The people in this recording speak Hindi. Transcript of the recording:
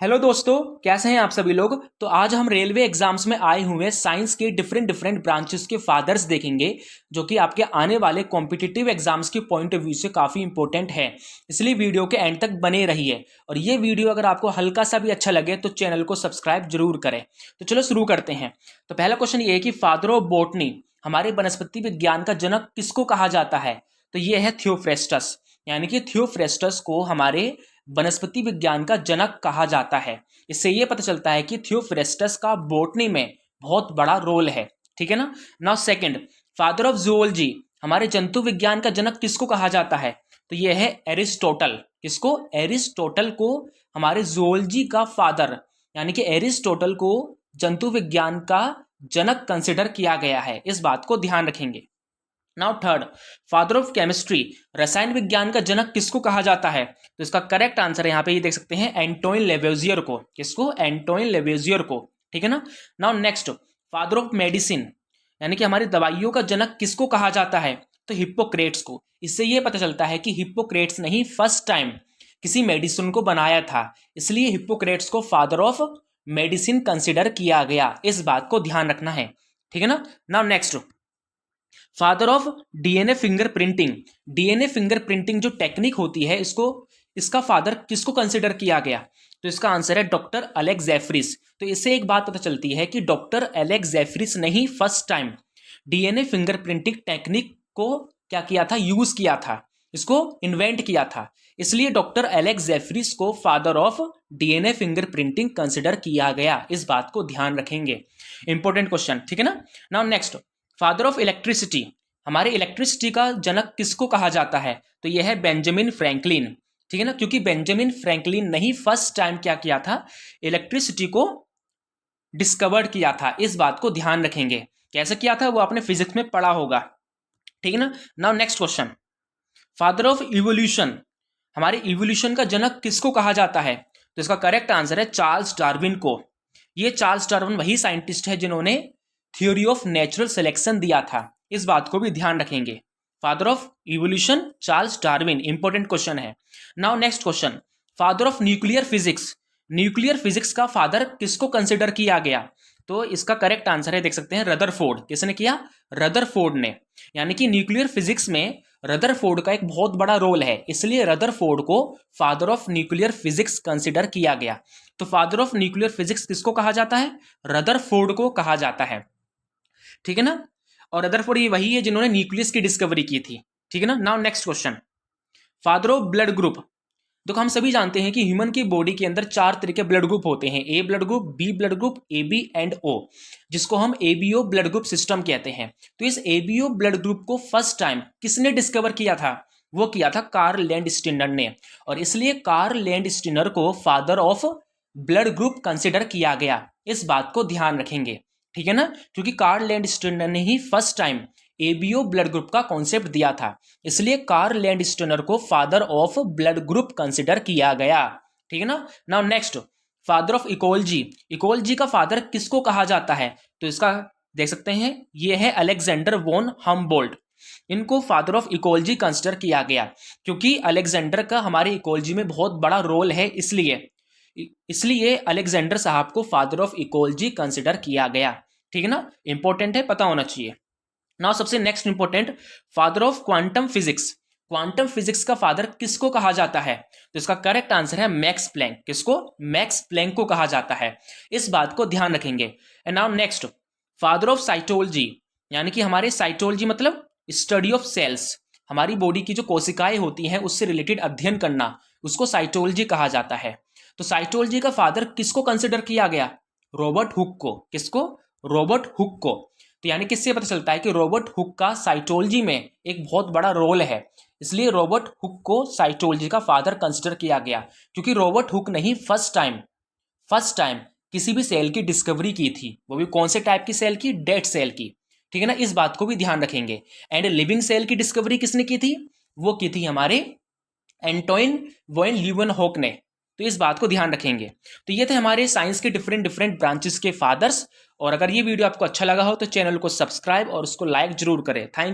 हेलो दोस्तों, कैसे हैं आप सभी लोग। तो आज हम रेलवे एग्जाम्स में आए हुए साइंस के डिफरेंट डिफरेंट ब्रांचेस के फादर्स देखेंगे, जो कि आपके आने वाले कॉम्पिटिटिव एग्जाम्स के पॉइंट ऑफ व्यू से काफ़ी इंपॉर्टेंट है। इसलिए वीडियो के एंड तक बने रहिए। और ये वीडियो अगर आपको हल्का सा भी अच्छा लगे तो चैनल को सब्सक्राइब जरूर करें। तो चलो शुरू करते हैं। तो पहला क्वेश्चन ये है कि फादर ऑफ बॉटनी, हमारे वनस्पति विज्ञान का जनक किसको कहा जाता है। तो ये है थियोफ्रेस्टस, यानी कि थियोफ्रेस्टस को हमारे वनस्पति विज्ञान का जनक कहा जाता है। इससे यह पता चलता है कि थियोफ्रेस्टस का बॉटनी में बहुत बड़ा रोल है। ठीक है ना। Now second, father of zoology, हमारे जंतु विज्ञान का जनक किसको कहा जाता है। तो यह है एरिस्टोटल। किसको? एरिस्टोटल को हमारे जूलॉजी का फादर, यानी कि एरिस्टोटल को जंतु विज्ञान का जनक कंसिडर किया गया है। इस बात को ध्यान रखेंगे। Now third, father of chemistry, रसायन विज्ञान का जनक किसको कहा जाता है। तो इसका करेक्ट आंसर है यहाँ पे ये देख सकते हैं, एंटोइन लेवेजियर को। किसको? एंटोइन लेवेजियर को। ठीक है ना। Now next, father of medicine, यानी कि हमारी दवाइयों का जनक किसको कहा जाता है। तो हिप्पोक्रेट्स को। इससे यह पता चलता है कि हिप्पोक्रेट्स ने ही फर्स्ट टाइम किसी मेडिसिन को बनाया था, इसलिए हिप्पोक्रेट्स को फादर ऑफ मेडिसिन कंसिडर किया गया। इस बात को ध्यान रखना है। ठीक है ना। Now next, father of DNA finger printing, DNA finger printing जो टेक्निक होती है, इसका फादर किसको कंसिडर किया गया। तो इसका आंसर है डॉक्टर अलेक्स जेफरिस। तो इससे एक बात पता चलती है कि डॉक्टर अलेक्स जेफरिस ने ही first time DNA fingerprinting technique को क्या किया था, यूज किया था, इसको इन्वेंट किया था। इसलिए डॉक्टर अलेक्स जेफरिस को father of DNA finger printing consider किया गया। इस बात को ध्यान रखेंगे, इंपॉर्टेंट क्वेश्चन। ठीक है ना। Now next, father of electricity, हमारे इलेक्ट्रिसिटी का जनक किसको कहा जाता है। तो यह है बेंजामिन फ्रैंकलिन। ठीक है ना, क्योंकि बेंजामिन फ्रैंकलिन ने ही फर्स्ट टाइम क्या किया था, इलेक्ट्रिसिटी को डिस्कवर्ड किया था। इस बात को ध्यान रखेंगे। कैसे किया था वो आपने फिजिक्स में पढ़ा होगा। ठीक है ना। Now next question, father of evolution, हमारे इवोल्यूशन का जनक किसको कहा जाता है। तो इसका करेक्ट आंसर है चार्ल्स डार्विन को। ये चार्ल्स डार्विन वही साइंटिस्ट है जिन्होंने थ्योरी ऑफ नेचुरल सिलेक्शन दिया था। इस बात को भी ध्यान रखेंगे। Father of evolution Charles Darwin, important question है। Now next question, father of nuclear physics, nuclear physics का फादर किसको कंसिडर किया गया। तो इसका करेक्ट आंसर है देख सकते हैं रदरफोर्ड। किसने किया? रदरफोर्ड ने। यानी कि न्यूक्लियर फिजिक्स में रदरफोर्ड का एक बहुत बड़ा रोल है, इसलिए रदरफोर्ड को father of nuclear physics consider किया गया। तो फादर ऑफ न्यूक्लियर फिजिक्स किसको कहा जाता है? रदरफोर्ड को कहा जाता है। ठीक है ना। और रदरफोर्ड ये वही है जिन्होंने न्यूक्लियस की डिस्कवरी की थी। ठीक है ना। Now next question, father of blood group, देखो हम सभी जानते हैं कि ह्यूमन की बॉडी के अंदर 4 तरह के ब्लड ग्रुप होते हैं, A blood group, B blood group, A B and O, जिसको हम एबीओ ब्लड ग्रुप सिस्टम कहते हैं। तो इस एबीओ ब्लड ग्रुप को फर्स्ट टाइम किसने डिस्कवर किया था। वो किया था कार्ल लैंडस्टीनर ने। और इसलिए कार्ल लैंडस्टीनर को father of blood group consider किया गया। इस बात को ध्यान रखेंगे। ठीक है ना, क्योंकि कार्ल लैंडस्टीनर ने ही first time ABO blood group का कॉन्सेप्ट दिया था, इसलिए कार्ल लैंडस्टीनर को father of blood group consider किया गया। ठीक है ना। Now next, father of ecology, ecology का फादर किसको कहा जाता है। तो इसका देख सकते हैं, ये है अलेक्जेंडर वॉन हम्बोल्ट। इनको फादर ऑफ इकोलॉजी कंसिडर किया गया, क्योंकि अलेक्जेंडर का हमारे इकोलॉजी में बहुत बड़ा रोल है, इसलिए अलेक्जेंडर साहब को फादर ऑफ इकोलॉजी कंसिडर किया गया। ठीक है ना, इंपॉर्टेंट है, पता होना चाहिए। नाउ सबसे next important, father of quantum physics, quantum physics का फादर किसको कहा जाता है। तो इसका करेक्ट आंसर है मैक्स प्लैंक। किसको? मैक्स प्लैंक को कहा जाता है। इस बात को ध्यान रखेंगे। And now next, father of cytology, यानी कि हमारे साइटोलॉजी मतलब स्टडी ऑफ सेल्स, हमारी बॉडी की जो कोशिकाएं होती हैं उससे रिलेटेड अध्ययन करना, उसको साइटोलॉजी कहा जाता है। तो साइटोलॉजी का फादर किसको कंसिडर किया गया? रॉबर्ट हुक को। किसको? रॉबर्ट हुक को। तो यानी किससे पता चलता है कि रॉबर्ट हुक का साइटोलॉजी में एक बहुत बड़ा रोल है, इसलिए रॉबर्ट हुक को साइटोलॉजी का फादर कंसिडर किया गया, क्योंकि रॉबर्ट हुक ने ही फर्स्ट टाइम किसी भी सेल की डिस्कवरी की थी। वो भी कौन से टाइप की सेल की? डेड सेल की। ठीक है ना, इस बात को भी ध्यान रखेंगे। एंड लिविंग सेल की डिस्कवरी किसने की थी? वो की थी हमारे एंटोइन वॉन ल्यूवेनहॉक ने। तो इस बात को ध्यान रखेंगे। तो ये थे हमारे साइंस के डिफरेंट डिफरेंट ब्रांचेस के फादर्स। और अगर ये वीडियो आपको अच्छा लगा हो तो चैनल को सब्सक्राइब और उसको लाइक जरूर करें। थैंक